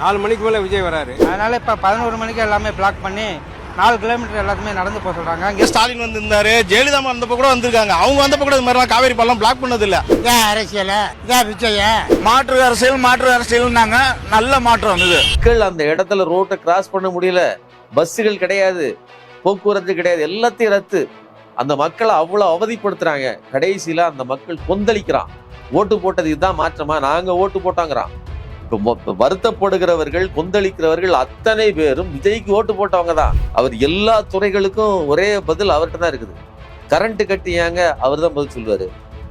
4 மணிக்கு மேலே விஜய் வராரு. அதனால இப்போ 11 மணிக்கு எல்லாமே பிளாக் பண்ணி 4 கிலோமீட்டர் எல்லாத்துமே நடந்து போக சொல்றாங்க. இங்கே ஸ்டாலின் வந்திருந்தாரு, ஜெயலலிதா வந்தப்போ கூட வந்திருக்காங்க. அவங்க வந்தப்போ கூட இது மாதிரிலாம் காவேரி பாலம் பிளாக் பண்ணது இல்லை. இதான் அரசியல், இதான் விஜய மாற்று அரசியல்னாங்க. நல்ல மாற்றம் வந்தது. மக்கள் அந்த இடத்துல ரோட்டை கிராஸ் பண்ண முடியல, பஸ்ஸுகள் கிடையாது, போக்குவரத்து கிடையாது, எல்லாத்தையும் ரத்து. அந்த மக்களை அவ்வளவு அவதிப்படுத்துறாங்க. கடைசியில அந்த மக்கள் கொந்தளிக்கிறான். ஓட்டு போட்டது இதுதான் மாற்றமா, நாங்க ஓட்டு போட்டாங்கிறான். வருத்தப்படுகிறவர்கள், கொந்தளிக்கிறவர்கள் அத்தனை பேரும் விஜய்க்கு ஓட்டு போட்டவங்க தான். அவர் எல்லா துறைகளுக்கும் ஒரே பதில் அவர்கிட்ட தான் இருக்குது. கரண்ட் கட்டியாங்க, அவர் தான் பதில் சொல்லுவாரு.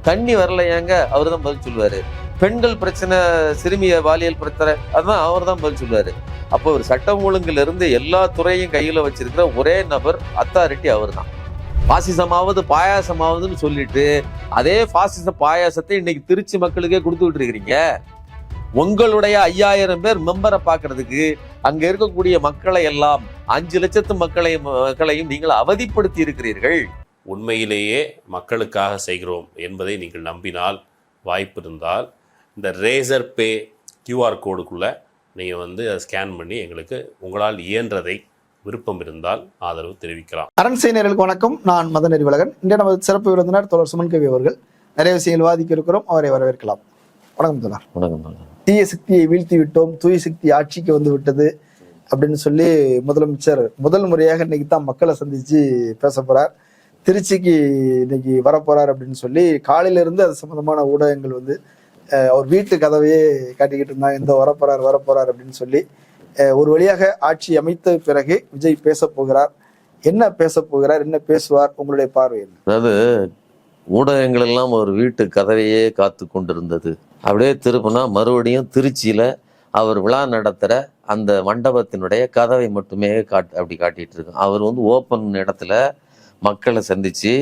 தண்ணி வரலையாங்க, அவர் தான் பதில் சொல்லுவாரு. பெண்கள் பிரச்சனை, சிறுமிய பாலியல் பிரச்சனை, அதுதான் அவர் தான் பதில் சொல்லுவாரு. அப்போ ஒரு சட்டம் ஒழுங்குல இருந்து எல்லா துறையும் கையில வச்சிருக்கிற ஒரே நபர், அத்தாரிட்டி அவர் தான். பாசிசமாவது பாயாசமாவதுன்னு சொல்லிட்டு அதே பாசிச பாயாசத்தை இன்னைக்கு திருச்சி மக்களுக்கே கொடுத்துக்கிட்டு இருக்கிறீங்க. உங்களுடைய 5000 பேர் மெம்பரை பார்க்கறதுக்கு அங்க இருக்கக்கூடிய மக்களை எல்லாம் 5 லட்சத்து மக்களையும் நீங்கள் அவதிப்படுத்தி இருக்கிறீர்கள். உண்மையிலேயே மக்களுக்காக செய்கிறோம் என்பதை நீங்கள் நம்பினால், வாய்ப்பு இருந்தால் இந்த ரேசர் பே QR கோடுக்குள்ளே நீங்கள் அதை ஸ்கேன் பண்ணி எங்களுக்கு உங்களால் இயன்றதை, விருப்பம் இருந்தால் ஆதரவு தெரிவிக்கலாம். அரண்சை நேயர்களுக்கு வணக்கம். நான் மதன் அறிவழகன். இன்றைய நமது சிறப்பு விருந்தினர் தோழர் சுமன் கவி அவர்கள். நிறைய விஷயங்கள் விவாதிக்க இருக்கிறோம், அவரை வரவேற்கலாம். வணக்கம் தோழர். வணக்கம். தீய சக்தியை வீழ்த்தி விட்டோம், தூய சக்தி ஆட்சிக்கு வந்து விட்டது அப்படின்னு சொல்லி முதலமைச்சர் முதல் முறையாக இன்னைக்கு தான் மக்களை சந்திச்சு பேச போறார். திருச்சிக்கு இன்னைக்கு வரப்போறார் அப்படின்னு சொல்லி காலையில இருந்து அது சம்பந்தமான ஊடகங்கள் அவர் வீட்டு கதவையே காட்டிக்கிட்டு இருந்தாங்க. இந்த வரப்போறார் அப்படின்னு சொல்லி ஒரு வழியாக ஆட்சி அமைத்த பிறகு விஜய் பேச போகிறார். என்ன பேச போகிறார், என்ன பேசுவார், உங்களுடைய பார்வை என்ன? அதாவது ஊடகங்கள் எல்லாம் ஒரு வீட்டு கதவையே காத்து கொண்டிருந்தது. அப்படியே திருப்பினா மறுபடியும் திருச்சியில அவர் விழா நடத்துற அந்த மண்டபத்தினுடைய கதவை மட்டுமே அப்படி காட்டிட்டு இருக்கு. அவர் ஓப்பன் இடத்துல மக்களை சந்திச்சு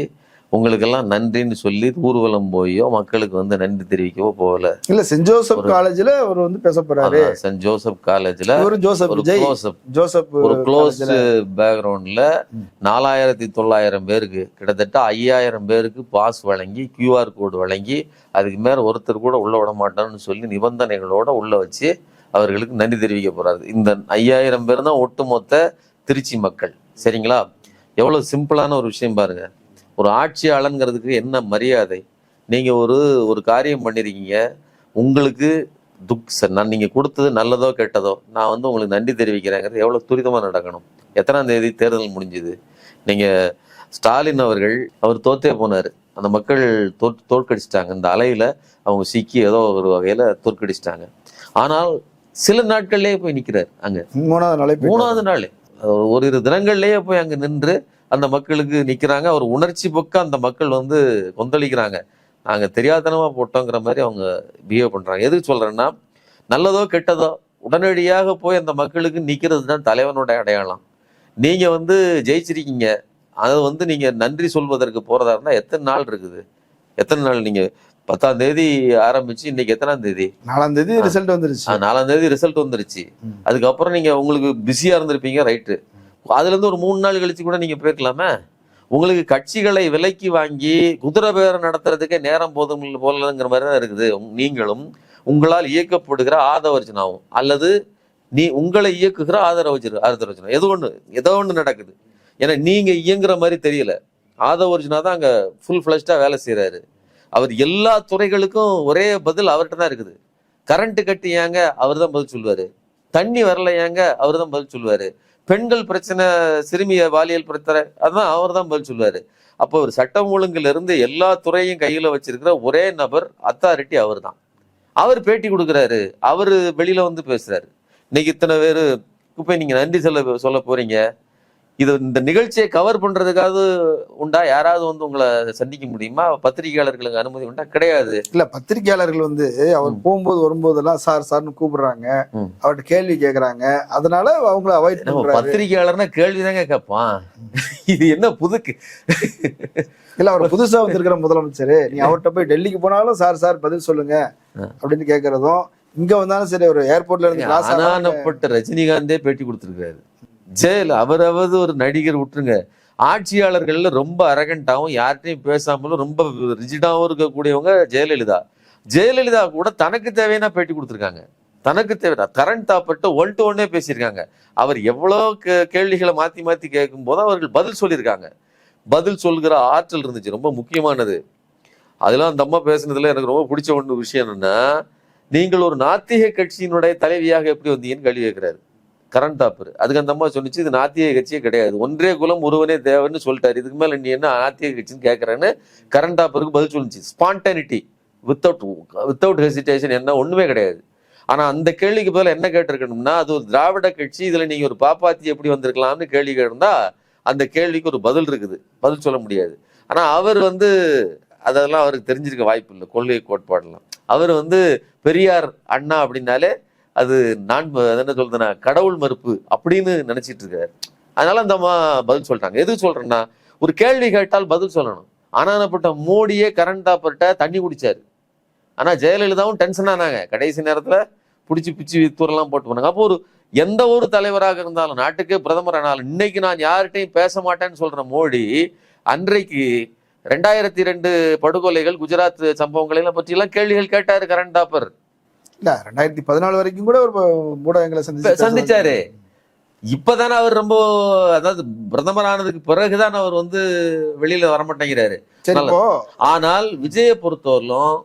உங்களுக்கெல்லாம் நன்றின்னு சொல்லி ஊர்வலம் போயோ மக்களுக்கு நன்றி தெரிவிக்கவோ போகல. இல்ல, சென்ட் ஜோசப் காலேஜ்ல அவர் பேச போறாரு. சென்ட் ஜோசப் காலேஜ்ல ஒரு க்ளோஸ் பேக்ரவுண்ட்ல 4900 பேருக்கு, கிட்டத்தட்ட 5000 பேருக்கு பாஸ் வழங்கி, QR கோடு வழங்கி, அதுக்கு மேல ஒருத்தர் கூட உள்ள விட மாட்டோம்னு சொல்லி நிபந்தனைகளோட உள்ள வச்சு அவர்களுக்கு நன்றி தெரிவிக்க போறாரு. இந்த 5000 பேர் தான் ஒட்டுமொத்த திருச்சி மக்கள். சரிங்களா? எவ்வளவு சிம்பிளான ஒரு விஷயம் பாருங்க. ஒரு ஆட்சியாளங்கிறதுக்கு என்ன மரியாதை. நீங்க ஒரு காரியம் பண்ணிருக்கீங்க, உங்களுக்கு நான் நீங்க கொடுத்தது நல்லதோ கெட்டதோ, நான் உங்களுக்கு நன்றி தெரிவிக்கிறேங்கிறது எவ்வளவு துரிதமா நடக்கணும். எத்தனாம் தேதி தேர்தல் முடிஞ்சுது. நீங்க ஸ்டாலின் அவர் தோத்தே போனாரு. அந்த மக்கள் தோற்கடிச்சிட்டாங்க. இந்த அலையில அவங்க சிக்கி ஏதோ ஒரு வகையில தோற்கடிச்சிட்டாங்க. ஆனால் சில நாட்கள்லயே போய் நிக்கிறாரு. அங்க 3வது நாள் ஒரு தினங்கள்லயே போய் அங்க நின்று அந்த மக்களுக்கு நிக்கிறாங்க. அவர் உணர்ச்சி பக்க அந்த மக்கள் கொந்தளிக்கிறாங்க. நாங்க தெரியாதனமா போட்டோங்கிற மாதிரி அவங்க பிஹேவ் பண்றாங்க. எதுக்கு சொல்றேன்னா, நல்லதோ கெட்டதோ உடனடியாக போய் அந்த மக்களுக்கு நிக்கிறது தான் தலைவனோட அடையாளம். நீங்க ஜெயிச்சிருக்கீங்க, அதை நீங்க நன்றி சொல்வதற்கு போறதா இருந்தா எத்தனை நாள் இருக்குது? எத்தனை நாள்? நீங்க 10ஆம் தேதி ஆரம்பிச்சு இன்னைக்கு எத்தனாம் தேதி? 4ஆம் தேதி ரிசல்ட் வந்துருச்சு. 4ஆம் தேதி ரிசல்ட் வந்துருச்சு. அதுக்கப்புறம் நீங்க உங்களுக்கு பிஸியா இருந்திருப்பீங்க, ரைட்டு. அதுல இருந்து ஒரு 3 நாள் கழிச்சு கூட நீங்க போயிருக்கலாமே. உங்களுக்கு கட்சிகளை விலைக்கு வாங்கி குதிரை பேரம் நடத்துறதுக்கே நேரம் போதும் போலங்கிற மாதிரி தான் இருக்குது. நீங்களும் உங்களால் இயக்கப்படுகிற ஆதரவர்ஜனாவும் அல்லது உங்களை இயக்குகிற ஆதரவர்ஜனா ஏதோ ஒண்ணு நடக்குது. ஏன்னா நீங்க இயங்குற மாதிரி தெரியல. ஆதரவர்ஜனா தான் அங்க ஃபுல் ஃபிளஷ்டா வேலை செய்யறாரு. அவர் எல்லா துறைகளுக்கும் ஒரே பதில் அவர்கிட்ட தான் இருக்குது. கரண்ட் கட்டியாங்க, அவர் தான் பதில் சொல்லுவாரு. தண்ணி வரலையாங்க, அவர் தான் பதில் சொல்லுவாரு. பெண்கள் பிரச்சனை, சிறுமிய பாலியல் பிரச்சனை, அதுதான் அவர் தான் பதில் சொல்லுவாரு. அப்போ ஒரு சட்டம் ஒழுங்குல இருந்து எல்லா துறையும் கையில வச்சிருக்கிற ஒரே நபர், அத்தாரிட்டி அவர் தான். அவர் பேட்டி கொடுக்குறாரு, அவரு வெளியில பேசுறாரு. இன்னைக்கு இத்தனை பேரு போய் நீங்க நன்றி சொல்ல போறீங்க. இந்த நிகழ்ச்சியை கவர் பண்றதுக்காவது உண்டா? யாராவது உங்களை சந்திக்க முடியுமா? பத்திரிகையாளர்களுக்கு அனுமதி உண்டா? கிடையாது. இல்ல, பத்திரிகையாளர்கள் அவர் போகும்போது வரும்போதெல்லாம் சார்னு கூப்பிடுறாங்க, அவர்கிட்ட கேள்வி கேட்கறாங்க. அதனால அவங்கள அவாய்ட் பண்றாங்க. பத்திரிகையாளர்னா கேள்விதாங்க கேட்பான். இது என்ன புதுக்கு? இல்ல, அவர் புதுசா வந்திருக்கிற முதலமைச்சர், நீ அவர்கிட்ட போய் டெல்லிக்கு போனாலும் சார் பதில் சொல்லுங்க அப்படின்னு கேட்கறதும், இங்க வந்தாலும் சரி, ஒரு ஏர்போர்ட்ல இருந்து ரஜினிகாந்தே பேட்டி கொடுத்திருக்காரு. அவராவது ஒரு நடிகர் விட்டுருங்க, ஆட்சியாளர்கள்ல ரொம்ப அரகண்டாவும் யார்கிட்டையும் பேசாமலும் ரொம்ப ரிஜிடாவும் இருக்கக்கூடியவங்க ஜெயலலிதா. ஜெயலலிதா கூட தனக்கு தேவையான பேட்டி கொடுத்துருக்காங்க. தனக்கு தேவை கரண் தாப்பர்ட்ட ஒன் டு ஒன்னே பேசியிருக்காங்க. அவர் எவ்வளோ கேள்விகளை மாத்தி மாத்தி கேட்கும் போது அவர்கள் பதில் சொல்லியிருக்காங்க. பதில் சொல்கிற ஆற்றல் இருந்துச்சு, ரொம்ப முக்கியமானது. அதெல்லாம் அந்த அம்மா பேசுனதுல எனக்கு ரொம்ப பிடிச்ச ஒன்று விஷயம் என்னன்னா, நீங்கள் ஒரு நாத்திக கட்சியினுடைய தலைவியாக எப்படி வந்தீங்கன்னு கேள்வி கேட்கிறாரு கரண் தாப்பர். அதுக்கு அந்த அம்மா சொன்னிச்சு, இது நாத்திக கட்சியே கிடையாது, ஒன்றே குலம் ஒருவனே தேவைன்னு சொல்லிட்டாரு, இதுக்கு மேல நீ என்ன நாத்திக கட்சின்னு கேட்கறேன்னு கரண் தாப்பருக்கு பதில் சொல்லிச்சு. ஸ்பான்டானிட்டி, வித்தவுட் ஹெசிடேஷன், என்ன ஒண்ணுமே கிடையாது. ஆனா அந்த கேள்விக்கு பதில் என்ன கேட்டிருக்கணும்னா, அது ஒரு திராவிட கட்சி, இதுல நீங்க ஒரு பாப்பாத்தி எப்படி வந்திருக்கலாம்னு கேள்வி கேட்டிருந்தா அந்த கேள்விக்கு ஒரு பதில் இருக்குது, பதில் சொல்ல முடியாது. ஆனா அவர் அதெல்லாம் அவருக்கு தெரிஞ்சிருக்க வாய்ப்பு இல்லை, கொள்கை கோட்பாடெல்லாம். அவர் பெரியார் அண்ணா அப்படின்னாலே அது நான் என்ன சொல்றேன்னா கடவுள் மறுப்பு அப்படின்னு நினைச்சிட்டு இருக்காரு. அதனால அந்த அம்மா பதில் சொல்லிட்டாங்க. எதுக்கு சொல்றேன்னா, ஒரு கேள்வி கேட்டால் பதில் சொல்லணும். ஆனாப்பட்ட மோடியே கரண் தாப்பர்ட்ட தண்ணி குடிச்சாரு. ஆனா ஜெயலலிதாவும் டென்ஷன் ஆனாங்க, கடைசி நேரத்துல பிடிச்சி பிச்சு தூரெல்லாம் போட்டு போனாங்க. அப்போ எந்த ஒரு தலைவராக இருந்தாலும், நாட்டுக்கே பிரதமர் ஆனாலும், இன்னைக்கு நான் யார்கிட்டையும் பேச மாட்டேன்னு சொல்ற மோடி அன்றைக்கு 2002 படுகொலைகள், குஜராத் சம்பவங்களை எல்லாம் பற்றி எல்லாம் கேள்விகள் கேட்டாரு கரண் தாப்பர். இல்ல 2014 வரைக்கும் கூட ஒரு ஊடகங்களை சந்திச்சாரு. இப்பதானே அவர் ரொம்ப, அதாவது பிரதமர் ஆனதுக்கு பிறகுதான் அவர் வெளியில வரமாட்டேங்கிறாரு. ஆனால் விஜயை பொறுத்தவரையிலும்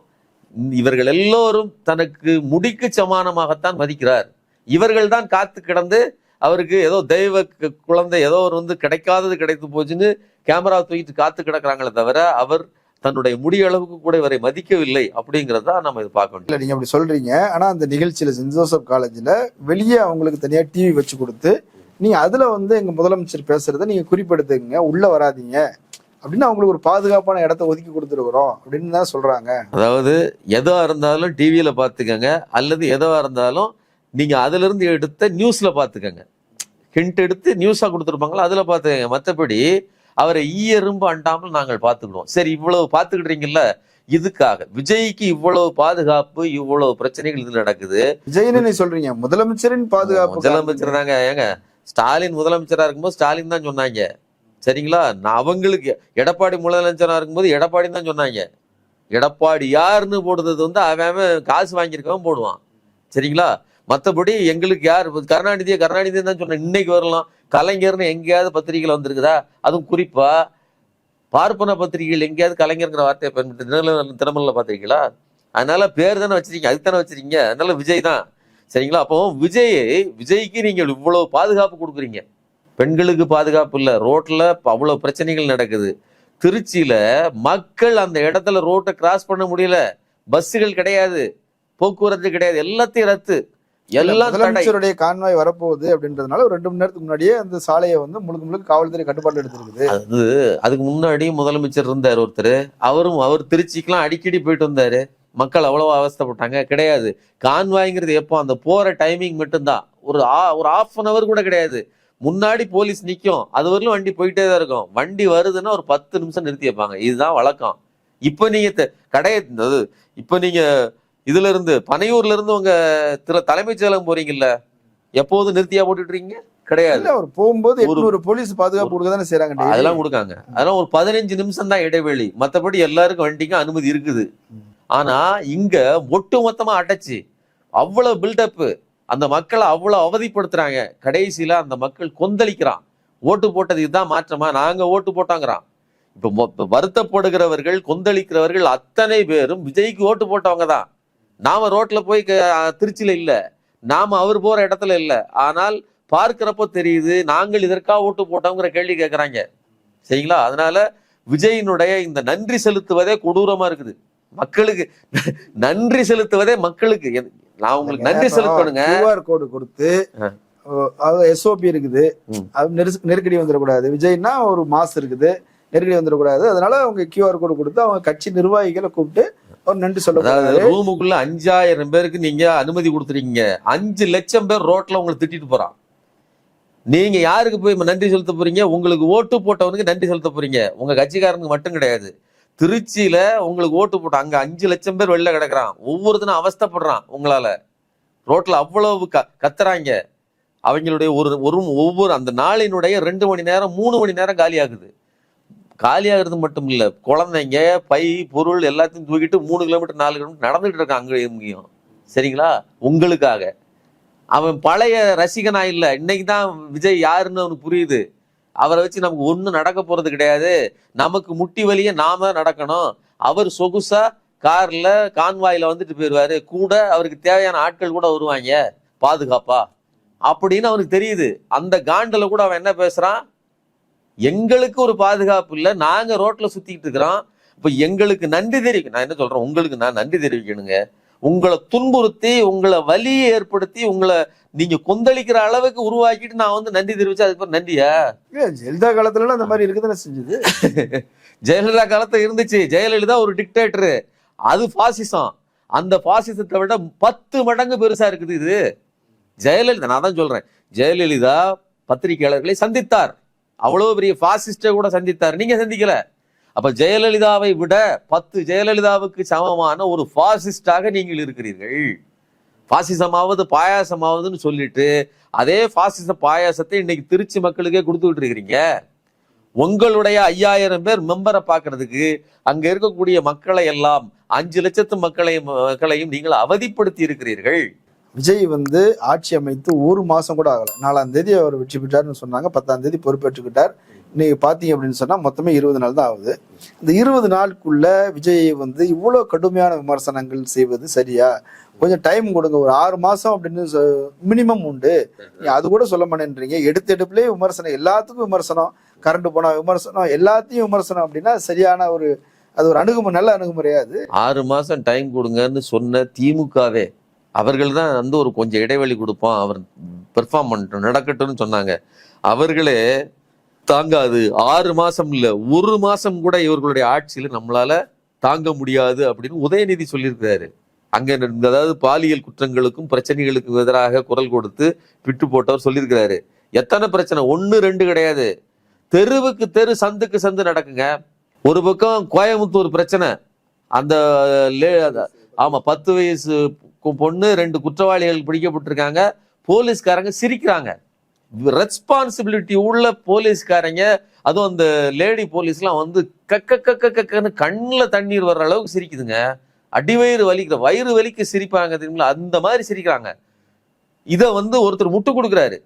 இவர்கள் எல்லோரும் தனக்கு முடிக்கு சமானமாகத்தான் மதிக்கிறார். இவர்கள் தான் காத்து கிடந்து அவருக்கு ஏதோ தெய்வ குழந்தை ஏதோ ஒரு கிடைக்காதது கிடைத்து போச்சுன்னு கேமரா தூக்கிட்டு காத்து கிடக்குறாங்களே தவிர அவர் தன்னுடைய முடிய அளவுக்கு கூட இவரை மதிக்கவில்லை அப்படிங்கிறதா நம்ம இது பார்க்க வேண்டியது. இல்ல நீங்க அப்படி சொல்றீங்க, ஆனா அந்த நிகழ்ச்சியில சென்ட் ஜோசப் காலேஜ்ல வெளியே அவங்களுக்கு தனியா டிவி வச்சு கொடுத்து நீங்க அதுல எங்க முதலமைச்சர் பேசுறதை நீங்க குறிப்பெடுத்துங்க, உள்ள வராதீங்க அப்படின்னு அவங்களுக்கு ஒரு பாதுகாப்பான இடத்த ஒதுக்கி கொடுத்துருக்குறோம் அப்படின்னு தான் சொல்றாங்க. அதாவது எதா இருந்தாலும் டிவியில பாத்துக்கங்க, அல்லது எதா இருந்தாலும் நீங்க அதுல இருந்து எடுத்த நியூஸ்ல பாத்துக்கங்க. ஹிண்ட் எடுத்து நியூஸா கொடுத்துருப்பாங்களா, அதுல பாத்துக்கங்க. மற்றபடி அவரை ஈயரும்பு அண்டாமல் நாங்கள் பார்த்துக்கிடுவோம். சரி, இவ்வளவு பார்த்துக்கிட்டீங்கல்ல, இதுக்காக விஜய்க்கு இவ்வளவு பாதுகாப்பு, இவ்வளவு பிரச்சனைகள் இது நடக்குது. விஜய்னு நீ சொல்றீங்க, முதலமைச்சரின் பாதுகாப்பு. முதலமைச்சர் தாங்க. ஏங்க ஸ்டாலின் முதலமைச்சரா இருக்கும்போது ஸ்டாலின் தான் சொன்னாங்க, சரிங்களா? நான் அவங்களுக்கு எடப்பாடி முதலமைச்சரா இருக்கும்போது எடப்பாடி தான் சொன்னாங்க. எடப்பாடி யாருன்னு போடுறது அவன் காசு வாங்கியிருக்கவன் போடுவான், சரிங்களா? மற்றபடி எங்களுக்கு யார் கருணாநிதியை தான் சொன்னேன். இன்னைக்கு வரலாம் கலைஞர்னு எங்கேயாவது பத்திரிகைகள் வந்திருக்குதா? அதுவும் குறிப்பா பார்ப்பன பத்திரிகைகள் எங்கேயாவது கலைஞர்ங்கிற வார்த்தையை பயன்படுத்தி தினமல்ல பாத்திருக்கீங்களா? அதனால பேர் தானே வச்சிருக்கீங்க, அதுக்கு தானே வச்சிருக்கீங்க. அதனால விஜய் தான், சரிங்களா? அப்போ விஜய்க்கு நீங்கள் இவ்வளவு பாதுகாப்பு கொடுக்குறீங்க. பெண்களுக்கு பாதுகாப்பு இல்லை, ரோட்ல அவ்வளவு பிரச்சனைகள் நடக்குது. திருச்சியில மக்கள் அந்த இடத்துல ரோட்டை கிராஸ் பண்ண முடியல, பஸ்ஸுகள் கிடையாது, போக்குவரத்து கிடையாது, எல்லாத்தையும் ரத்து. முதலமைச்சருடைய கான்வாய் வரப்போகுது அப்படின்றதுனால ஒரு 2 மணி நேரத்துக்கு முன்னாடியே அந்த சாலையை முழுக்க காவல்துறை கட்டுப்பாடு எடுத்திருக்குது. அதுக்கு முன்னாடி முதலமைச்சர் இருந்தார் ஒருத்தர், அவர் திருச்சிக்கெல்லாம் அடிக்கடி போயிட்டு வந்தாரு. மக்கள் அவ்வளவு அவஸ்தைப்பட்டாங்க. கிடையாது, கான்வாய்ங்கிறது எப்போ அந்த போற டைமிங் மட்டும்தான், ஒரு 1/2 hour கூட கிடையாது. முன்னாடி போலீஸ் நிக்கும், அது வரலும் வண்டி போயிட்டே தான் இருக்கும். வண்டி வருதுன்னா ஒரு 10 நிமிஷம் நிறுத்தி வைப்பாங்க, இதுதான் வழக்கம். இப்ப நீங்க இப்ப நீங்க இதுல இருந்து பனையூர்ல இருந்து உங்க தலைமைச் செயலகம் போறீங்கல்ல, எப்போது நிறுத்தியா போட்டுட்டு இருக்கீங்க? கிடையாது. அவர் போகும்போது 800 போலீஸ் பாதுகாப்பு கொடுக்க தானே செய்றாங்க. அதெல்லாம் கொடுக்காங்க. அதெல்லாம் ஒரு 15 நிமிஷம் தான் இடைவெளி, மற்றபடி எல்லாருக்கும் வண்டிக்கு அனுமதி இருக்குது. ஆனா இங்க ஒட்டு மொத்தமா அடைச்சு அவ்வளவு பில்டப், அந்த மக்களை அவ்வளவு அவதிப்படுத்துறாங்க. கடைசியில அந்த மக்கள் கொந்தளிக்கிறான். ஓட்டு போட்டது இதுதான் மாற்றமா, நாங்க ஓட்டு போட்டாங்கிறான். இப்ப வருத்தப்படுகிறவர்கள், கொந்தளிக்கிறவர்கள் அத்தனை பேரும் விஜய்க்கு ஓட்டு போட்டவங்க தான். நாம ரோட்ல போய் திருச்சியில இல்ல, நாம அவர் போற இடத்துல இல்ல, ஆனால் பார்க்கிறப்போ தெரியுது நாங்கள் இதற்காக ஓட்டு போட்டோங்கிற கேள்வி கேட்கறாங்க, சரிங்களா? அதனால விஜயினுடைய இந்த நன்றி செலுத்துவதே கொடூரமா இருக்குது. மக்களுக்கு நன்றி செலுத்துவதே மக்களுக்கு, நான் உங்களுக்கு நன்றி செலுத்தணுங்க. QR கோடு கொடுத்து SOP இருக்குது, நெருக்கடி வந்துடக்கூடாது. விஜய்னா ஒரு மாசு இருக்குது, நெருக்கடி வந்துடக்கூடாது. அதனால அவங்க QR கோடு கொடுத்து அவங்க கட்சி நிர்வாகிகளை கூப்பிட்டு ஒரு நன்றி சொல்ல. ரூமுக்குள்ள 5000 பேருக்கு நீங்க அனுமதி கொடுத்துருக்கீங்க, 5 லட்சம் பேர் ரோட்ல உங்களை திட்டிட்டு போறான். நீங்க யாருக்கு போய் நன்றி செலுத்த போறீங்க? உங்களுக்கு ஓட்டு போட்டவனுக்கு நன்றி செலுத்த போறீங்க, உங்க கட்சிக்காரனுக்கு மட்டும் கிடையாது. திருச்சியில உங்களுக்கு ஓட்டு போட்ட அங்க 5 லட்சம் பேர் வெளில கிடக்குறான், ஒவ்வொருத்தனும் அவஸ்தப்படுறான். உங்களால ரோட்ல அவ்வளவு கத்துறாங்க. அவங்களுடைய ஒவ்வொரு அந்த நாளினுடைய 2 மணி நேரம் 3 மணி நேரம் காலியாகுது. காலியாகிறது மட்டும் இல்ல, குழந்தைங்க பை பொருள் எல்லாத்தையும் தூக்கிட்டு 3 கிலோமீட்டர் 4 கிலோமீட்டர் நடந்துட்டு இருக்காங்க அங்கேயும், சரிங்களா? உங்களுக்காக. அவன் பழைய ரசிகனா இல்ல, இன்னைக்கு தான் விஜய் யாருன்னு அவனுக்கு புரியுது. அவரை வச்சு நமக்கு ஒண்ணும் நடக்க போறது கிடையாது. நமக்கு முட்டி வலிய நாம நடக்கணும். அவர் சொகுசா கார்ல கான்வாயில வந்துட்டு போயிடுவாரு, கூட அவருக்கு தேவையான ஆட்கள் கூட வருவாங்க பாதுகாப்பா அப்படின்னு அவனுக்கு தெரியுது. அந்த காண்டில கூட அவன் என்ன பேசுறான், எங்களுக்கு ஒரு பாதுகாப்பு இல்லை, நாங்க ரோட்ல சுத்திட்டு இருக்கிறோம், இப்ப எங்களுக்கு நன்றி தெரிவிக்க. நான் என்ன சொல்றேன், உங்களுக்கு நான் நன்றி தெரிவிக்கணுங்க. உங்களை துன்புறுத்தி உங்களை வலியை ஏற்படுத்தி உங்களை நீங்க கொந்தளிக்கிற அளவுக்கு உருவாக்கிட்டு நான் வந்து நன்றி தெரிவிச்சா அதுக்கு நன்றியா? ஜெயலலிதா காலத்துல அந்த மாதிரி இருக்குதானே செஞ்சது. ஜெயலலிதா காலத்துல இருந்துச்சு. ஜெயலலிதா ஒரு டிக்டேட்டரு, அது பாசிசம். அந்த பாசிசத்தை விட 10 மடங்கு பெருசா இருக்குது இது. ஜெயலலிதா, நான் தான் சொல்றேன், ஜெயலலிதா பத்திரிகையாளர்களை சந்தித்தார், அவ்வளவு பெரிய பாசிஸ்ட கூட சந்தித்தார், நீங்க சந்திக்கல. அப்ப ஜெயலலிதாவை விட 10 ஜெயலலிதாவுக்கு சமமான ஒரு பாசிஸ்டாக நீங்கள் இருக்கிறீர்கள். பாசிசமாவது பாயாசமாவதுன்னு சொல்லிட்டு அதே பாசிச பாயாசத்தை இன்னைக்கு திருச்சி மக்களுக்கே கொடுத்துக்கிட்டு இருக்கிறீங்க. உங்களுடைய 5000 பேர் மெம்பரை பார்க்கறதுக்கு அங்க இருக்கக்கூடிய மக்களை எல்லாம் 5 லட்சத்து மக்களையும் நீங்கள் அவதிப்படுத்தி இருக்கிறீர்கள். விஜய் வந்து ஆட்சி அமைத்து 1 மாசம் கூட ஆகல. 4ஆம் தேதி அவர் வெற்றி பெற்றார்னு சொன்னாங்க, 10ஆம் தேதி பொறுப்பேற்றுக்கிட்டார். இன்னைக்கு பாத்தீங்க அப்படின்னு சொன்னா மொத்தமே 20 நாள் தான் ஆகுது. இந்த 20 நாளுக்குள்ள விஜய் வந்து இவ்வளவு கடுமையான விமர்சனங்கள் செய்வது சரியா? கொஞ்சம் டைம் கொடுங்க, ஒரு 6 மாசம் அப்படின்னு மினிமம் உண்டு. அது கூட சொல்ல மாட்டேன்றீங்க. எடுப்புலயே விமர்சனம், எல்லாத்துக்கும் விமர்சனம், கரண்ட் போனா விமர்சனம், எல்லாத்தையும் விமர்சனம் அப்படின்னா சரியான ஒரு அது ஒரு அணுகுமுறை, நல்ல அணுகுமுறையாது. 6 மாசம் டைம் கொடுங்கன்னு சொன்ன திமுகவே அவர்கள் தான் வந்து ஒரு கொஞ்சம் இடைவெளி கொடுப்போம், அவர் பெர்ஃபார்ம் பண்ணட்டும் நடக்கட்டும்னு சொன்னாங்க. அவர்களே தாங்காது, 6 மாசம் இல்ல 1 மாசம் கூட இவர்களுடைய ஆட்சியில நம்மளால தாங்க முடியாது அப்படின்னு உதயநிதி சொல்லியிருக்கிறாரு. அங்க அதாவது பாலியல் குற்றங்களுக்கும் பிரச்சனைகளுக்கும் எதிராக குரல் கொடுத்து விட்டு போட்டவர் சொல்லியிருக்கிறாரு. எத்தனை பிரச்சனை, 1 2 கிடையாது, தெருவுக்கு தெரு சந்துக்கு சந்து நடக்குங்க. ஒரு பக்கம் கோயம்புத்தூர் பிரச்சனை, அந்த ஆமா 10 வயசு பொண்ணு 2 குற்றவாளிகள் பிடிக்கப்பட்டிருக்காங்க, போலீஸ்காரங்க சிரிக்கிறாங்க. ரெஸ்பான்சிபிலிட்டி உள்ள போலீஸ்காரங்க, அதுவும் அந்த லேடி போலீஸ்லாம் வந்து கக்கன்னு கண்ணில் தண்ணீர் வர்ற அளவுக்கு சிரிக்குதுங்க. அடிவயிறு வலிக்கிற, வயிறு வலிக்கு சிரிப்பாங்க தெரியுங்களா, அந்த மாதிரி சிரிக்கிறாங்க. இதை வந்து ஒருத்தர் முட்டு கொடுக்குறாரு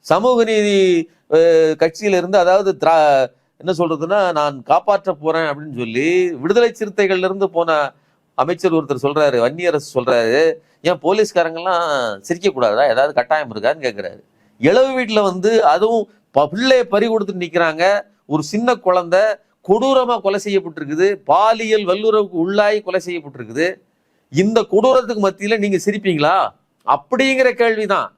சமூக நீதி கட்சியில இருந்து, அதாவது என்ன சொல்றதுன்னா நான் காப்பாற்ற போறேன் அப்படின்னு சொல்லி விடுதலை சிறுத்தைகள்ல இருந்து போன அமைச்சர் ஒருத்தர் சொல்றாரு, வன்னியரசு சொல்றாரு, ஏன் போலீஸ்காரங்கெல்லாம் சிரிக்க கூடாதா, ஏதாவது கட்டாயம் இருக்கான்னு கேட்கிறாரு. இளவு வீட்டுல வந்து அதுவும் பிள்ளைய பறி கொடுத்துட்டு நிக்கிறாங்க, ஒரு சின்ன குழந்தை கொடூரமா கொலை செய்யப்பட்டிருக்குது, பாலியல் வல்லுறவுக்கு உள்ளாகி கொலை செய்யப்பட்டிருக்குது. இந்த கொடூரத்துக்கு மத்தியில நீங்க சிரிப்பீங்களா அப்படிங்கிற கேள்விதான்.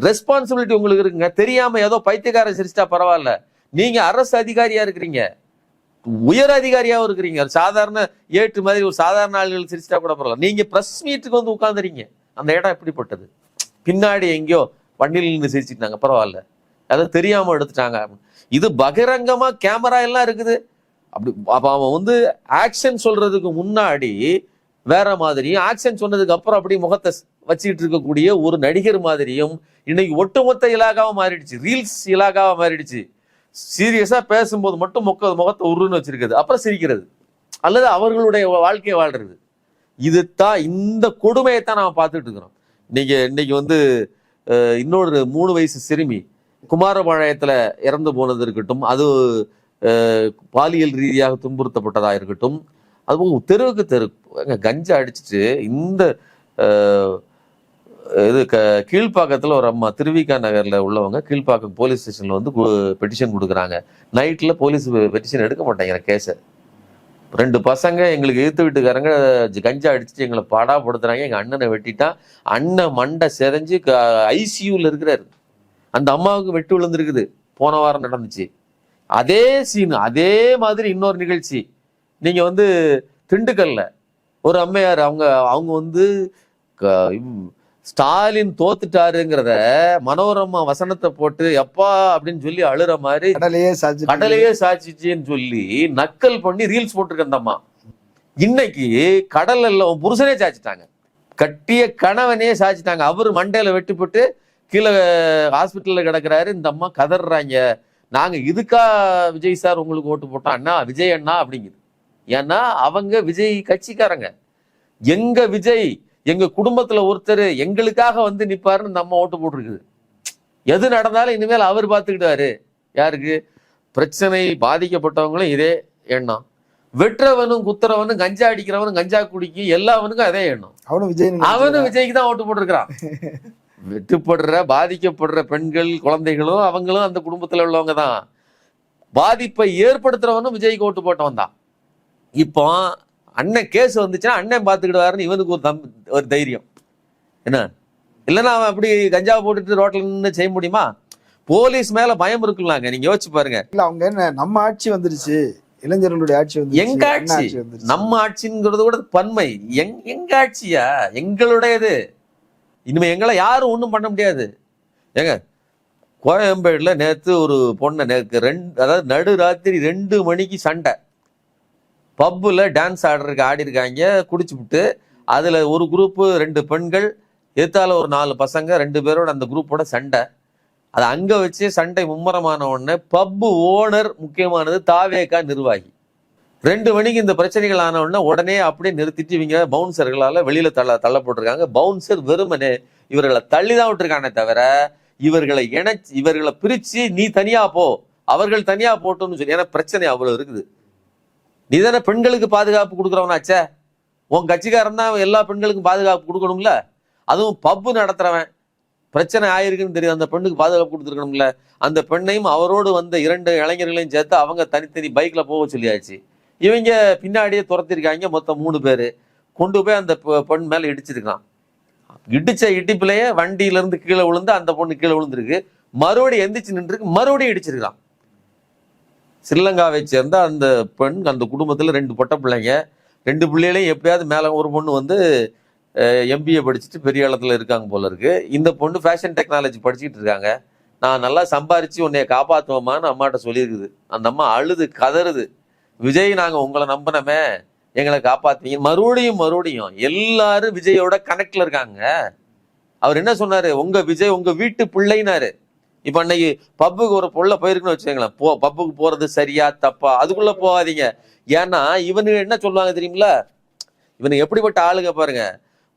ரெஸ்பான்சிபிலிட்டி உங்களுக்கு இருக்குங்க. தெரியாம ஏதோ பைத்தியக்காரன் சிரிச்சிட்டா பரவாயில்ல, நீங்க அரசு அதிகாரியா இருக்கிறீங்க, உயர் அதிகாரியாவும் இருக்கிறீங்க. சாதாரண ஏற்று மாதிரி ஒரு சாதாரண ஆளுகள் சிரிச்சிட்டா கூட பரவாயில்ல, நீங்க பிரஸ் மீட்டுக்கு வந்து உட்காந்துறீங்க. அந்த இடம் எப்படிப்பட்டது, பின்னாடி எங்கேயோ வண்டியில் நின்று சிரிச்சுட்டாங்க பரவாயில்ல, அதை தெரியாம எடுத்துட்டாங்க. இது பகிரங்கமா கேமரா எல்லாம் இருக்குது. அப்படி அப்ப அவன் வந்து ஆக்ஷன் சொல்றதுக்கு முன்னாடி வேற மாதிரியும், ஆக்ஷன் சொன்னதுக்கு அப்புறம் அப்படி முகத்தை வச்சுக்கிட்டு இருக்கக்கூடிய ஒரு நடிகர் மாதிரியும் இன்னைக்கு ஒட்டுமொத்த இலாகாவா மாறிடுச்சு, ரீல்ஸ் இலாகாவா மாறிடுச்சு. சீரியஸா பேசும்போது மட்டும் முகத்தை உருன்னு வச்சிருக்குது, அப்புறம் சிரிக்கிறது, அல்லது அவர்களுடைய வாழ்க்கையை வாழ்றது. இதுதான், இந்த கொடுமையைத்தான் நாம பார்த்துட்டு இருக்கிறோம். இன்னைக்கு வந்து இன்னொரு 3 வயசு சிறுமி குமாரபாளையத்துல இறந்து போனது இருக்கட்டும், அது பாலியல் ரீதியாக துன்புறுத்தப்பட்டதா இருக்கட்டும், அதுவும் தெருவுக்கு தெரு கஞ்சா அடிச்சுட்டு இந்த இது கீழ்ப்பாக்கத்துல ஒரு அம்மா, திருவிகா நகர்ல உள்ளவங்க கீழ்ப்பாக்கம் போலீஸ் ஸ்டேஷன்ல வந்து பெட்டிஷன் கொடுக்குறாங்க. நைட்ல போலீஸ் பெட்டிஷன் எடுக்க மாட்டாங்க கேஸை. 2 பசங்க எங்களுக்கு எதிர்த்து வீட்டுக்காரங்க கஞ்சா அடிச்சுட்டு எங்களை பாடாப்படுத்துறாங்க, எங்க அண்ணனை வெட்டிட்டான், அண்ணன் மண்டை செதஞ்சு ஐசியூல இருக்கிறாரு, அந்த அம்மாவுக்கு வெட்டு விழுந்திருக்குது, போன வாரம் நடந்துச்சு. அதே சீன், அதே மாதிரி இன்னொரு நிகழ்ச்சி நீங்க வந்து திண்டுக்கல்ல ஒரு அம்மையார், அவங்க வந்து ஸ்டாலின் தோத்துட்டாருங்கிறத மனோரமா வசனத்தை போட்டு எப்பா அப்படின்னு சொல்லி அழுற மாதிரி கடலையே சாட்சிச்சுன்னு சொல்லி நக்கல் பண்ணி ரீல்ஸ் போட்டிருக்கந்தம்மா. இன்னைக்கு கடல் எல்லாம் புருஷனே சாச்சிட்டாங்க, கட்டிய கணவனே சாச்சிட்டாங்க, அவரு மண்டையில வெட்டுப்பட்டு கீழே ஹாஸ்பிட்டல்ல கிடக்குறாரு. இந்த அம்மா கதறாங்க, நாங்க இதுக்கா விஜய் சார் உங்களுக்கு ஓட்டு போட்டோம் அண்ணா, விஜய் அண்ணா அப்படிங்குது. ஏன்னா அவங்க விஜய் கட்சிக்காரங்க. எங்க விஜய் எங்க குடும்பத்துல ஒருத்தர் எங்களுக்காக வந்து நிப்பாருன்னு நம்ம ஓட்டு போட்டிருக்குது. எது நடந்தாலும் இனிமேல் அவர் பார்த்துக்கிட்டாரு. யாருக்கு? பிரச்சனை பாதிக்கப்பட்டவங்களும் இதே எண்ணம், வெற்றவனும் குத்துறவனும் கஞ்சா அடிக்கிறவனும் கஞ்சா குடிக்கும் எல்லாவனுக்கும் அதே எண்ணம். அவனும் விஜய்க்கு தான் ஓட்டு போட்டிருக்கிறான். வெட்டுப்படுற பாதிக்கப்படுற பெண்கள் குழந்தைகளும் அவங்களும் அந்த குடும்பத்துல உள்ளவங்க தான். பாதிப்பை ஏற்படுத்துறவனும் விஜய்க்கு ஓட்டு போட்டவன் தான். இப்போ அண்ணன் கேஸ் வந்துச்சுன்னா அண்ணன் பார்த்துக்கிடுவாருன்னு இவனுக்கு ஒரு தைரியம் என்ன? இல்லைன்னா அவன் அப்படி கஞ்சா போட்டுட்டு ரோட்ல நின்று செய்ய முடியுமா? போலீஸ் மேல பயம் இருக்குல்லாங்க, நீங்க யோசிச்சு பாருங்க. இல்ல அவங்க என்ன, நம்ம ஆட்சி வந்துருச்சு, இளைஞர்களுடைய ஆட்சி வந்து எங்க ஆட்சி, நம்ம ஆட்சிங்கிறது கூட பன்மை. எங்க ஆட்சியா? எங்களுடையது. இனிமே எங்களை யாரும் ஒண்ணும் பண்ண முடியாது. ஏங்க கோயம்பேடுல நேத்து ஒரு பொண்ணை அதாவது நடு ராத்திரி 2 மணிக்கு சண்டை, பப்புல டான்ஸ் ஆடி இருக்காங்க குடிச்சுவிட்டு. அதுல ஒரு குரூப்பு 2 பெண்கள், எத்தால ஒரு 4 பசங்க, 2 பேரோட அந்த குரூப்போட சண்டை. அது அங்க வச்சு சண்டை மும்முரமான உடனே பப்பு ஓனர் முக்கியமானது தாவேகா நிர்வாகி 2 மணிக்கு இந்த பிரச்சனைகள் ஆன உடனே உடனே அப்படியே நிறுத்திட்டு இவங்க பவுன்சர்களால வெளியில தள்ளப்பட்டிருக்காங்க. பவுன்சர் வெறுமனே இவர்களை தள்ளிதான் விட்டுருக்கானே தவிர இவர்களை பிரிச்சு நீ தனியா போ, அவர்கள் தனியா போட்டோம்னு சொல்லி. ஏன்னா பிரச்சனை அவ்வளவு இருக்குது. நீ தானே பெண்களுக்கு பாதுகாப்பு கொடுக்குறவனாச்சே, உன் கட்சிக்காரன் தான் எல்லா பெண்களுக்கும் பாதுகாப்பு கொடுக்கணும்ல. அதுவும் பப்பு நடத்துறவன் பிரச்சனை ஆயிருக்குன்னு தெரியும், அந்த பெண்ணுக்கு பாதுகாப்பு கொடுத்துருக்கணும்ல. அந்த பெண்ணையும் அவரோடு வந்த 2 இளைஞர்களையும் சேர்த்து அவங்க தனித்தனி பைக்ல போக சொல்லியாச்சு. இவங்க பின்னாடியே துரத்திருக்காங்க. மொத்தம் 3 பேரு கொண்டு போய் அந்த பெண் மேல இடிச்சிருக்கான். இடிச்ச இடிப்புலயே வண்டியில இருந்து கீழே விழுந்து அந்த பொண்ணு கீழே விழுந்திருக்கு. மறுபடியும் எந்திரிச்சு நின்றுருக்கு, மறுபடியும் இடிச்சிருக்கான். ஸ்ரீலங்காவை சேர்ந்த அந்த பெண், அந்த குடும்பத்துல 2 பொட்ட பிள்ளைங்க, 2 பிள்ளைகளையும் எப்படியாவது மேல ஒரு பொண்ணு வந்து எம்பிஏ படிச்சுட்டு பெரிய இடத்துல இருக்காங்க போல இருக்கு. இந்த பொண்ணு ஃபேஷன் டெக்னாலஜி படிச்சுட்டு இருக்காங்க. நான் நல்லா சம்பாரிச்சு உன்னைய காப்பாற்றுவோமான்னு அம்மாட்ட சொல்லியிருக்குது. அந்த அம்மா அழுது கதறுது, விஜய் நாங்க உங்களை நம்பினமே, எங்களை காப்பாத்துவீங்க. மறுபடியும் எல்லாரும் விஜயோட கனெக்ட்ல இருக்காங்க. அவர் என்ன சொன்னாரு? உங்க விஜய் உங்க வீட்டு பிள்ளைனாரு. இப்ப அன்னைக்கு பப்புக்கு ஒரு பொண்ண போயிருக்குன்னு வச்சுக்கோங்களேன், பப்புக்கு போறது சரியா தப்பா அதுக்குள்ள போகாதீங்க. ஏன்னா இவனுக்கு என்ன சொல்லுவாங்க தெரியுங்களா? இவனுக்கு எப்படிப்பட்ட ஆளுங்க பாருங்க.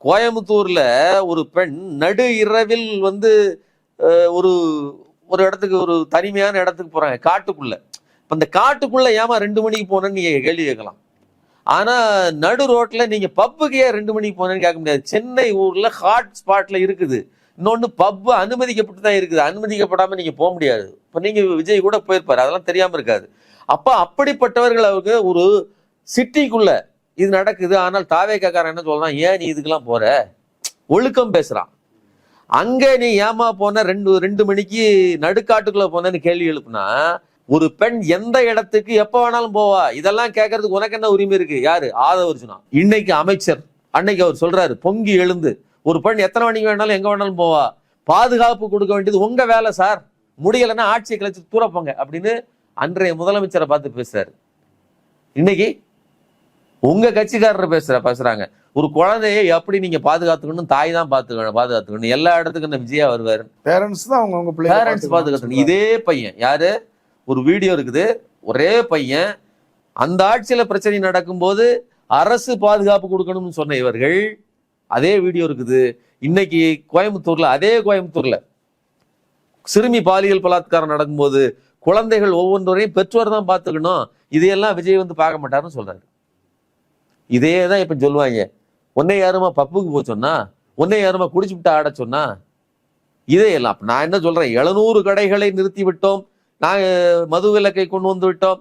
கோயம்புத்தூர்ல ஒரு பெண் நடு இரவில் வந்து ஒரு இடத்துக்கு, ஒரு தனிமையான இடத்துக்கு போறாங்க, காட்டுக்குள்ள. இப்ப இந்த காட்டுக்குள்ள ஏமா 2 மணிக்கு போனேன்னு நீங்க கேள்வி கேட்கலாம். ஆனா நடு ரோட்ல நீங்க பப்புக்கு ஏன் 2 மணிக்கு போனேன்னு கேட்க முடியாது. சென்னை ஊர்ல ஹாட் ஸ்பாட்ல இருக்குது. இன்னொன்னு பப்பு அனுமதிக்கப்பட்டு தான் இருக்குது, அனுமதிக்கப்படாம நீங்க போக முடியாது. இப்ப நீங்க விஜய் கூட போயிருப்பாரு, அதெல்லாம் தெரியாம இருக்காது. அப்ப அப்படிப்பட்டவர்கள் அவருக்கு ஒரு சிட்டிக்குள்ள இது நடக்குது. ஆனால் தாவேக்காரன் என்ன சொல்றான்? ஏன் நீ இதுக்கெல்லாம் போற? ஒழுக்கம் பேசுறான். அங்க நீ ஏமா போன 2 மணிக்கு நடுக்காட்டுக்குள்ள போனேன்னு கேள்வி எழுப்புனா, ஒரு பெண் எந்த இடத்துக்கு எப்ப வேணாலும் போவா. இதெல்லாம் கேட்கறதுக்கு உனக்கு என்ன உரிமை இருக்கு? யாரு? ஆதவர்ஜுனா. இன்னைக்கு அமைச்சர், அன்னைக்கு அவர் சொல்றாரு பொங்கி எழுந்து, ஒரு பெண் எத்தனை மணிக்கு வேணாலும் எங்க வேணாலும் போவா, பாதுகாப்பு கொடுக்க வேண்டியது உங்க வேலை சார், முடியலைன்னா ஆட்சியை கழிச்சு தூரப்போங்க அப்படின்னு அன்றைய முதலமைச்சரை பார்த்து பேசுறாரு. இன்னைக்கு உங்க கட்சிக்காரர் பேசுறாங்க. ஒரு குழந்தையை எப்படி நீங்க பாதுகாத்துக்கணும்? தாய் தான் பாதுகாத்துக்கணும். எல்லா இடத்துக்கும் விஜயா வருவாரு. பேரண்ட்ஸ் தான் அவங்க பேரண்ட்ஸ் பாதுகாத்துக்கணும். இதே பையன் யாரு? ஒரு வீடியோ இருக்குது, ஒரே பையன் அந்த ஆட்சியில பிரச்சனை நடக்கும் போது அரசு பாதுகாப்பு கொடுக்கணும்னு சொன்ன இவர்கள், அதே வீடியோ இருக்குது இன்னைக்கு கோயம்புத்தூர்ல சிறுமி பாலியல் பலாத்காரம் நடக்கும்போது குழந்தைகள் ஒவ்வொன்றையும் பெற்றோர் தான் பார்த்துக்கணும், இதையெல்லாம் விஜய் வந்து பார்க்க மாட்டாருன்னு சொல்றாரு. இதே தான் இப்ப சொல்லுவாங்க, உன்னை யாருமா பப்புக்கு போக சொன்னா, உன்னை யாருமா குடிச்சுவிட்டு ஆட சொன்னா, இதே எல்லாம். நான் என்ன சொல்றேன், 700 கடைகளை நிறுத்தி விட்டோம், நாங்க மது விலக்கை கொண்டு வந்து விட்டோம்,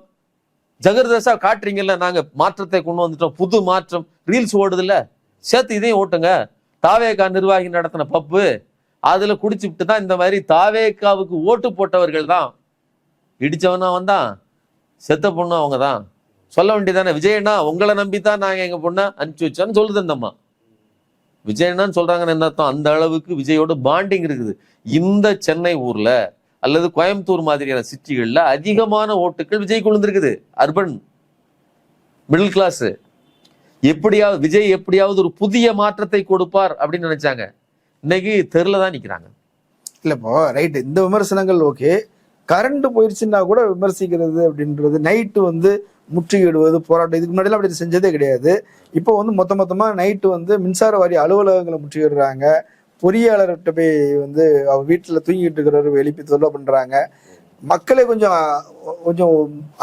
ஜெகர்தசா காட்டுறீங்கல்ல, நாங்க மாற்றத்தை கொண்டு வந்துட்டோம், புது மாற்றம் ரீல்ஸ் ஓடுது இல்ல, சேர்த்து இதையும் ஓட்டுங்க. தாவேகா நிர்வாகி நடத்தின பப்பு, அதுல குடிச்சுட்டு தான் இந்த மாதிரி தாவேகாவுக்கு ஓட்டு போட்டவர்கள் தான். இடிச்சவனா வந்தான், செத்த பொண்ணு அவங்க தான் சொல்ல வேண்டியதானே. விஜயண்ணா உங்களை நம்பித்தான் நாங்க எங்க பொண்ணா அனுப்பிச்சு வச்சோன்னு சொல்லுது அந்த அம்மா. விஜயண்ணான்னு சொல்றாங்கன்னு என்ன அர்த்தம்? அந்த அளவுக்கு விஜயோட பாண்டிங் இருக்குது. இந்த சென்னை ஊர்ல அல்லது கோயம்புத்தூர் மாதிரியான சிட்டிகள்ல அதிகமான ஓட்டுகள் விஜய் கொண்டிருக்குது. Urban middle class. விஜய் எப்படியாவது ஒரு புதிய மாற்றத்தை கொடுப்பார் அப்படின்னு நினைச்சாங்க. இன்னைக்கு தெருல தான் நிக்கிறாங்க. இல்ல இப்போ ரைட், இந்த விமர்சனங்கள் ஓகே. கரண்ட் போயிடுச்சுன்னா கூட விமர்சிக்கிறது அப்படின்றது, நைட்டு வந்து முற்றுகையிடுவது போராட்டம், இதுக்கு முன்னாடி அப்படி செஞ்சதே கிடையாது. இப்போ வந்து மொத்தமா நைட்டு வந்து மின்சார வாரிய அலுவலகங்களை முற்றுகையிடுறாங்க. பொறியாளர்கிட்ட போய் வந்து அவர் வீட்டுல தூங்கிட்டு இருக்கிறவரு எழுப்பி தொல்லை பண்றாங்க. மக்களே கொஞ்சம் கொஞ்சம்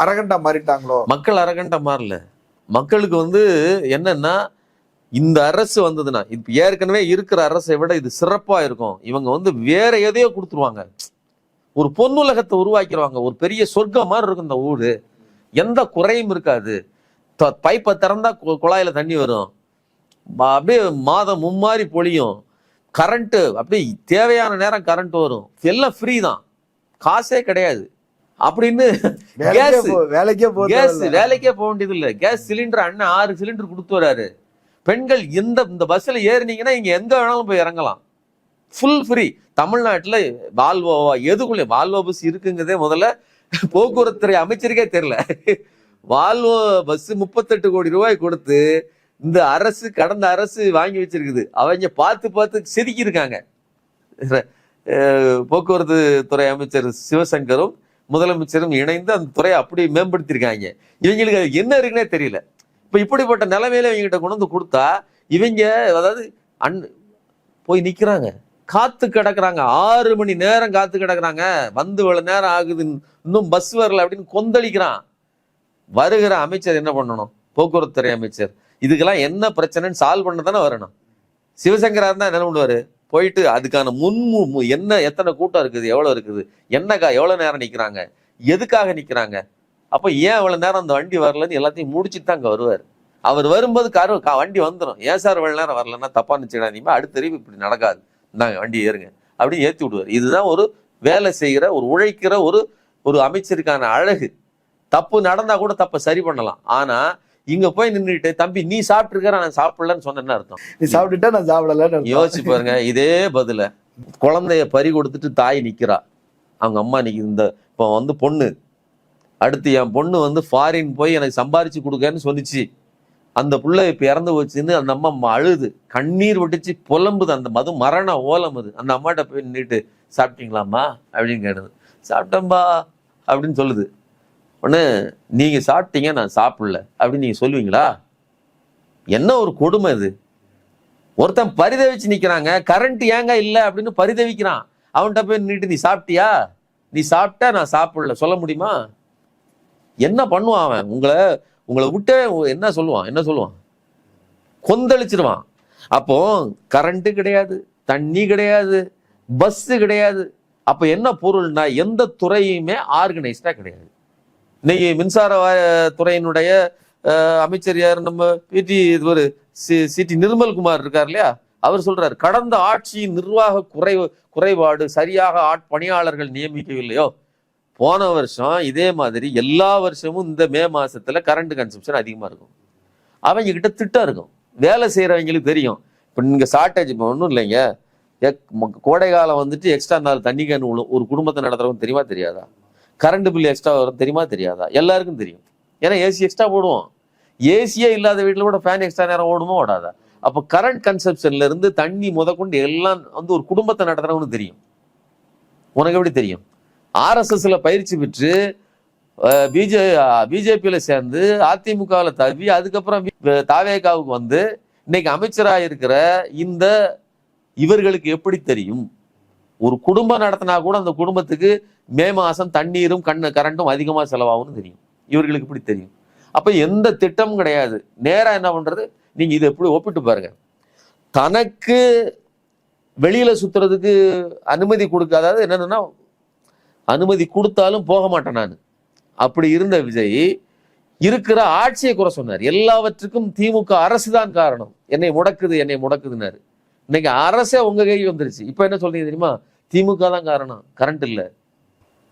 அரகண்டா மாறிட்டாங்களோ? மக்கள் அரகண்டா மாறல. மக்களுக்கு வந்து என்னன்னா, இந்த அரசு வந்ததுன்னா இப்ப ஏற்கனவே இருக்கிற அரசை விட இது சிறப்பா இருக்கும். இவங்க வந்து வேற எதையோ கொடுத்துருவாங்க, ஒரு பொன்னுலகத்தை உருவாக்கிடுவாங்க, ஒரு பெரிய சொர்க்கம் மாதிரி இருக்கும் இந்த ஊரு, எந்த குறையும் இருக்காது. பைப்பை திறந்தா குழாயில தண்ணி வரும், அப்படியே மாதம் மும்மாரி பொழியும், கரண்ட் அப்படியே தேவையான நேரம் கரண்ட் வரும், எல்லாம் ஃப்ரீ தான், காசே கிடையாது அப்படின்னு. வேலைக்கே போக வேண்டியது இல்லை. கேஸ் சிலிண்டர் அண்ணன் 6 சிலிண்டர் கொடுத்து வராரு. பெண்கள் இந்த பஸ்ல ஏறினீங்கன்னா இங்க எங்க வேணாலும் போய் இறங்கலாம், ஃபுல் ஃப்ரீ. தமிழ்நாட்டுல வால்வோவா எதுக்குள்ள வால்வோ பஸ் இருக்குங்கிறதே முதல்ல போக்குவரத்து துறை அமைச்சருக்கே தெரியல. வால்வோ பஸ் 38 கோடி ரூபாய் கொடுத்து இந்த அரசு, கடந்த அரசு வாங்கி வச்சிருக்குது. அவங்க பார்த்து செதுக்கி இருக்காங்க. போக்குவரத்து துறை அமைச்சர் சிவசங்கரும் முதலமைச்சரும் இணைந்து அந்த துறையை அப்படி மேம்படுத்திருக்காங்க. இவங்களுக்கு அது என்ன இருக்குன்னே தெரியல. இப்ப இப்படிப்பட்ட நிலைமையில இவங்ககிட்ட கொண்டு வந்து கொடுத்தா இவங்க அதாவது போய் நிக்கிறாங்க, காத்து கிடக்குறாங்க, 6 மணி நேரம் காத்து கிடக்குறாங்க. வந்து இவ்வளவு நேரம் ஆகுது, இன்னும் பஸ் வரல அப்படின்னு கொந்தளிக்கிறான். வருகிற அமைச்சர் என்ன பண்ணணும்? போக்குவரத்து துறை அமைச்சர் இதுக்கெல்லாம் என்ன பிரச்சனைன்னு சால்வ் பண்ண தானே வரணும். சிவசங்கரா இருந்தா என்ன பண்ணுவாரு? போயிட்டு அதுக்கான என்ன, எத்தனை கூட்டம் இருக்குது, எவ்வளவு இருக்குது, என்னக்கா எவ்வளவு நேரம் நிக்கிறாங்க, எதுக்காக நிக்கிறாங்க, அப்ப ஏன் இவ்வளவு நேரம் அந்த வண்டி வரலன்னு எல்லாத்தையும் முடிச்சுட்டு தான் அங்க வருவார். அவர் வரும்போது வண்டி வந்துடும். ஏன் சார் இவ்வளவு நேரம் வரலன்னா தப்பா நினைச்சிடாதீங்க, அடுத்த அறிவு இப்படி நடக்காது, இந்தாங்க வண்டி ஏறுங்க அப்படின்னு ஏத்தி விடுவார். இதுதான் ஒரு வேலை செய்கிற, ஒரு உழைக்கிற ஒரு அமைச்சருக்கான அழகு. தப்பு நடந்தா கூட தப்பை சரி பண்ணலாம். ஆனா இங்க போய் நின்றுட்டு தம்பி நீ சாப்பிட்டு இருக்க நான் சாப்பிடலன்னு சொன்ன அர்த்தம், நீ சாப்பிட்டுட்டா நான் சாப்பிடல. யோசிச்சு பாருங்க. இதே பதில குழந்தைய பறி கொடுத்துட்டு தாய் நிக்கிறா, அவங்க அம்மா நிக்குது. இந்த இப்போ வந்து பொண்ணு, அடுத்து என் பொண்ணு வந்து ஃபாரின் போய் எனக்கு சம்பாரிச்சு கொடுக்கன்னு சொன்னிச்சு, அந்த புள்ள இப்ப இறந்து போச்சுன்னு அந்த அம்மா அழுது கண்ணீர் விட்டுச்சு, புலம்புது. அந்த மரண ஓலம் அது. அந்த அம்மாட்ட போய் நின்றுட்டு சாப்பிட்டீங்களாம்மா அப்படின்னு கேட்டது. சாப்பிட்டேன்பா அப்படின்னு சொல்லுது. ஒண்ணு நீங்க சாப்பிட்டீங்க நான் சாப்பிடல அப்படின்னு நீங்க சொல்லுவீங்களா? என்ன ஒரு கொடுமை இது. ஒருத்தன் பரிதவிச்சு நிக்கிறாங்க, கரண்ட் ஏங்க இல்லை அப்படின்னு பரிதவிக்கிறான். அவன்கிட்ட போய் நின்றுட்டு நீ சாப்பிட்டியா, நீ சாப்பிட்டா நான் சாப்பிடல சொல்ல முடியுமா? என்ன பண்ணுவான் அவன்? உங்களை விட்டே என்ன சொல்லுவான்? கொந்தளிச்சிருவான். அப்போ கரண்ட் கிடையாது, தண்ணி கிடையாது, பஸ் கிடையாது. அப்ப என்ன பொருள்னா எந்த துறையுமே ஆர்கனைஸ்டா கிடையாது. இன்னைக்கு மின்சார துறையினுடைய அமைச்சர் யார்? நம்ம சிடி நிர்மல்குமார் இருக்கார் இல்லையா, அவர் சொல்றாரு கடந்த ஆட்சியின் நிர்வாக குறைபாடு, சரியாக பணியாளர்கள் நியமிக்கவில்லையோ. போன வருஷம் இதே மாதிரி எல்லா வருஷமும் இந்த மே மாசத்துல கரண்ட் கன்சம்ஷன் அதிகமா இருக்கும். அவங்க கிட்ட திட்டம் இருக்கும், வேலை செய்யறவங்களுக்கு தெரியும். இப்ப நீங்க ஷார்டேஜ் இப்போ ஒன்றும் இல்லைங்க, கோடை காலம் வந்துட்டு எக்ஸ்ட்ரா 4 தண்ணி கேன் ஒரு குடும்பத்தை நடத்துறவங்க தெரியுமா தெரியாதா? கரண்ட் பில் எக்ஸ்ட்ரா வரும் தெரியுமா தெரியாதா? எல்லாருக்கும் தெரியும். ஏன்னா ஏசி எக்ஸ்ட்ரா போடுவோம். ஏசியே இல்லாத வீட்டுல கூட ஃபேன் எக்ஸ்ட்ரா நேரம் ஓடுமோ ஓடாதா? அப்ப கரண்ட் கன்சப்ஷன்ல இருந்து தண்ணி முதற்கொண்டு எல்லாம் வந்து ஒரு குடும்பத்தை நடத்துறவனுக்கு தெரியும். உனக்கு எப்படி தெரியும்? RSSல பயிற்சி பெற்று பிஜேபியில சேர்ந்து அதிமுகவில் தவி அதுக்கப்புறம் தாவேகாவுக்கு வந்து இன்னைக்கு அமைச்சராக இருக்கிற இவர்களுக்கு எப்படி தெரியும்? ஒரு குடும்பம் நடத்தினா கூட அந்த குடும்பத்துக்கு மே மாசம் தண்ணீரும் கரண்ட்டும் அதிகமா செலவாகும்னு தெரியும். இவர்களுக்கு இப்படி தெரியும். அப்ப எந்த திட்டமும் கிடையாது. நேரா என்ன பண்றது? நீங்க இதை எப்படி ஒப்பிட்டு பாருங்க. தனக்கு வெளியில சுத்துறதுக்கு அனுமதி அதாவது என்னன்னா அனுமதி கொடுத்தாலும் போக மாட்டேன் நான் அப்படி இருந்த விஜய் இருக்கிற ஆட்சியை குறை சொன்னார். எல்லாவற்றுக்கும் திமுக அரசு தான் காரணம், என்னை முடக்குதுன்னாரு. இன்னைக்கு அரசே உங்க கை வந்துருச்சு. இப்ப என்ன சொல்றீங்க தெரியுமா? திமுக தான் காரணம், கரண்ட் இல்ல.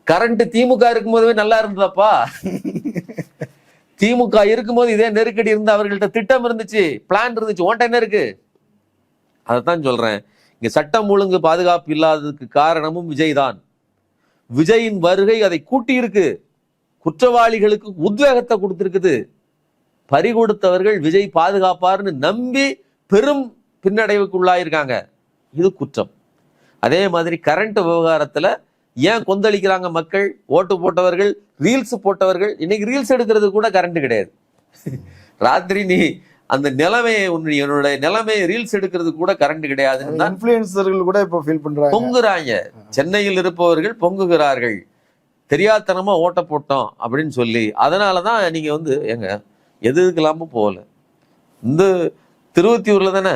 கரண்ட் திமுக இருக்கும்போதே நல்லா இருந்ததாப்பா. திமுக இருக்கும்போது இதே நெருக்கடி இருந்து அவர்கள்ட்ட திட்டம் இருந்துச்சு, பிளான் இருந்துச்சு. ஓன்ட்ட என்ன இருக்கு? அதைத்தான் சொல்றேன். இங்க சட்டம் ஒழுங்கு பாதுகாப்பு இல்லாததுக்கு காரணமும் விஜய் தான். விஜயின் வருகை அதை கூட்டி இருக்கு, குற்றவாளிகளுக்கு உத்வேகத்தை கொடுத்திருக்குது. பறி கொடுத்தவர்கள் விஜய் பாதுகாப்பார்னு நம்பி பெரும் பின்னடைவுக்கு உள்ளாயிருக்காங்க. இது குற்றம். அதே மாதிரி கரண்ட் விவகாரத்துல ஏன் கொந்தளிக்கிறாங்க மக்கள்? ஓட்டு போட்டவர்கள், ரீல்ஸ் போட்டவர்கள். இன்னைக்கு ரீல்ஸ் எடுக்கிறது கூட கரண்ட் கிடையாது. ராத்திரி நீ அந்த நிலைமையை என்னோட நிலைமையை ரீல்ஸ் எடுக்கிறது கூட கரண்ட் கிடையாதுன்னு இன்ஃப்ளூயன்சர்கள் கூட இப்போ ஃபீல் பண்றாங்க, பொங்குறாங்க. சென்னையில் இருப்பவர்கள் பொங்குகிறார்கள், தெரியாதனமா ஓட்ட போட்டோம் அப்படின்னு சொல்லி. அதனாலதான் நீங்க எங்க எதுக்கெல்லாம போகல. இந்த திருவத்தியூர்ல தானே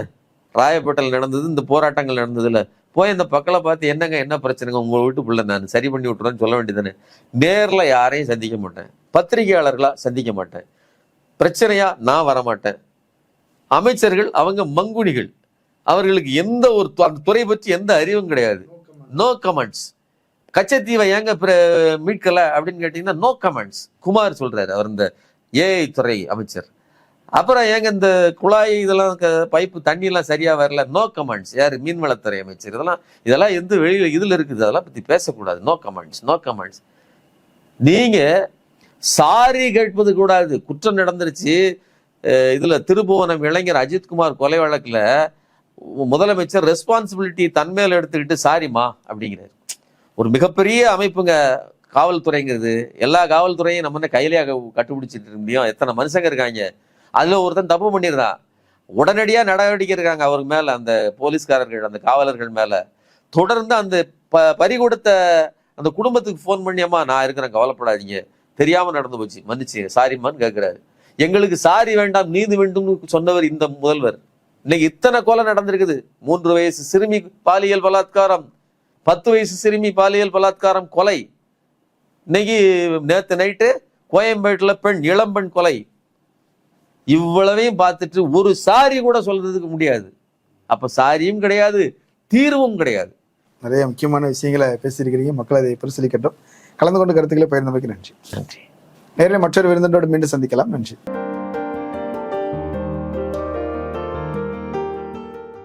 ராயப்பேட்டையில் நடந்தது, இந்த போராட்டங்கள் நடந்ததுல போய் இந்த பக்கலை பார்த்து என்னங்க என்ன பிரச்சனைங்க, உங்க வீட்டுக்குள்ள நான் சரி பண்ணி விட்டுறேன்னு சொல்ல வேண்டியதுன்னு. நேர்ல யாரையும் சந்திக்க மாட்டேன், பத்திரிகையாளர்களா சந்திக்க மாட்டேன், பிரச்சனையா நான் வரமாட்டேன். அமைச்சர்கள் அவங்க மங்குனிகள், அவர்களுக்கு எந்த ஒரு அந்த துறை பற்றி எந்த அறிவும் கிடையாது. No comments. கச்சத்தீவை ஏங்க மீட்கல அப்படின்னு கேட்டீங்கன்னா நோ கமெண்ட்ஸ். குமார் சொல்றாரு, அவர் இந்த ஏஐ துறை அமைச்சர். அப்புறம் ஏங்க இந்த குழாய் இதெல்லாம் பைப்பு தண்ணி எல்லாம் சரியா வரல, நோ கமெண்ட்ஸ். யாரு? மீன்வளத்துறை அமைச்சர். இதெல்லாம் எந்த வெளியில இதுல இருக்குது, அதெல்லாம் பத்தி பேசக்கூடாது, நோ கமெண்ட்ஸ், நோ கமெண்ட்ஸ். நீங்க சாரி கேட்பது கூடாது. குற்றம் நடந்துருச்சு. இதுல திருபுவனம் இளைஞர் அஜித்குமார் கொலை வழக்குல முதலமைச்சர் ரெஸ்பான்சிபிலிட்டி தன்மையில எடுத்துக்கிட்டு சாரிமா அப்படிங்கிறாரு. ஒரு மிகப்பெரிய அமைப்புங்க காவல்துறைங்கிறது. எல்லா காவல்துறையும் நம்ம கையிலேயே கட்டுப்பிடிச்சிட்டு முடியும்? எத்தனை மனுஷங்க இருக்காங்க, அதுல ஒருத்தன் தப்பு பண்ணிடுறான், உடனடியா நடவடிக்கை இருக்காங்க அவருக்கு மேல, அந்த போலீஸ்காரர்கள் அந்த காவலர்கள் மேல. தொடர்ந்து அந்த பறி கொடுத்த அந்த குடும்பத்துக்கு போன் பண்ணியம்மா நான் இருக்கிறேன், கவலைப்படாதீங்க, தெரியாம நடந்து போச்சு, மன்னிச்சு சாரிம்மான்னு கேட்கிறாரு. எங்களுக்கு சாரி வேண்டாம் நீதி வேண்டும் சொன்னவர் இந்த முதல்வர். இன்னைக்கு இத்தனை கொலை நடந்திருக்குது. 3 வயசு சிறுமி பாலியல் பலாத்காரம், 10 வயசு சிறுமி பாலியல் பலாத்காரம் கொலை. இன்னைக்கு நேத்து நைட்டு கோயம்பேட்டுல இளம்பெண் கொலை. இவ்வளவையும் பார்த்துட்டு ஒரு சாரி கூட சொல்றதுக்கு முடியாது. அப்ப சாரியும் கிடையாது, தீர்வும் கிடையாது. நிறைய முக்கியமான விஷயங்களை பேசியிருக்கிறீங்க. மக்கள் அதை பரிசீலிக்கட்டும். கலந்து கொண்டு கருத்துக்களை பகிர்ந்தமைக்கு நன்றி. நன்றி. நேரில் மற்றொரு விருந்தினோடு மீண்டும் சந்திக்கலாம். நன்றி.